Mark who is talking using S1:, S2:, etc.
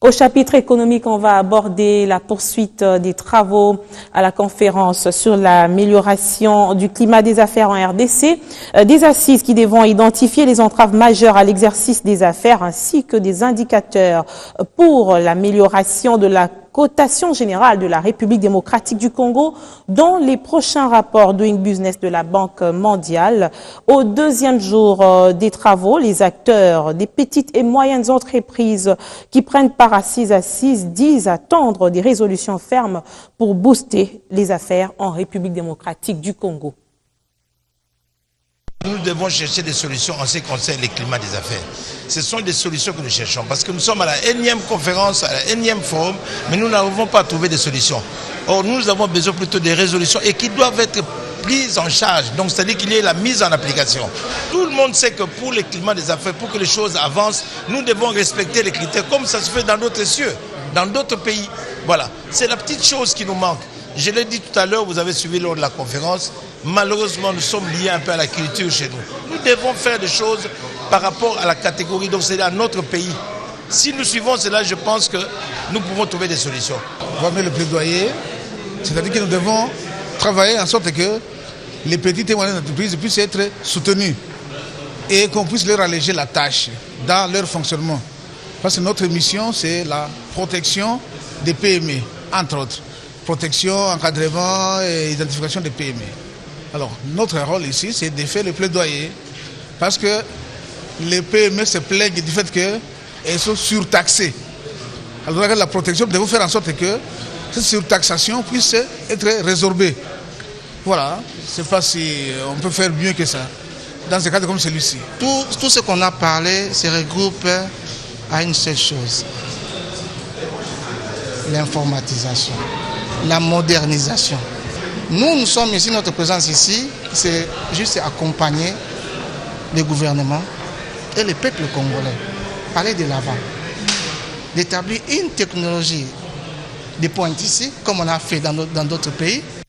S1: Au chapitre économique, on va aborder la poursuite des travaux à la conférence sur l'amélioration du climat des affaires en RDC, des assises qui devront identifier les entraves majeures à l'exercice des affaires ainsi que des indicateurs pour l'amélioration de la cotation générale de la République démocratique du Congo dans les prochains rapports Doing Business de la Banque mondiale. Au deuxième jour des travaux, les acteurs des petites et moyennes entreprises qui prennent part à ces assises disent attendre des résolutions fermes pour booster les affaires en République démocratique du Congo.
S2: Nous devons chercher des solutions en ce qui concerne le climat des affaires. Ce sont des solutions que nous cherchons parce que nous sommes à la énième conférence, à la énième forum, mais nous n'arrivons pas à trouver des solutions. Or, nous avons besoin plutôt des résolutions et qui doivent être prises en charge. Donc, c'est-à-dire qu'il y ait la mise en application. Tout le monde sait que pour le climat des affaires, pour que les choses avancent, nous devons respecter les critères comme ça se fait dans d'autres cieux, dans d'autres pays. Voilà, c'est la petite chose qui nous manque. Je l'ai dit tout à l'heure, vous avez suivi lors de la conférence, malheureusement nous sommes liés un peu à la culture chez nous. Nous devons faire des choses par rapport à la catégorie, donc c'est à notre pays. Si nous suivons cela, je pense que nous pouvons trouver des solutions.
S3: On va mettre le plaidoyer, c'est-à-dire que nous devons travailler en sorte que les petites et moyennes entreprises puissent être soutenues et qu'on puisse leur alléger la tâche dans leur fonctionnement. Parce que notre mission, c'est la protection des PME, entre autres. Protection, encadrement et identification des PME. Alors, notre rôle ici, c'est de faire le plaidoyer parce que les PME se plaignent du fait qu'elles sont surtaxées. Alors, avec la protection, nous devons faire en sorte que cette surtaxation puisse être résorbée. Voilà, je ne sais pas si on peut faire mieux que ça dans un cadre comme celui-ci.
S4: Tout ce qu'on a parlé se regroupe à une seule chose, l'informatisation, la modernisation. Nous sommes ici, notre présence ici, c'est juste accompagner le gouvernement et le peuple congolais, aller de l'avant, d'établir une technologie de pointe ici, comme on a fait dans d'autres pays.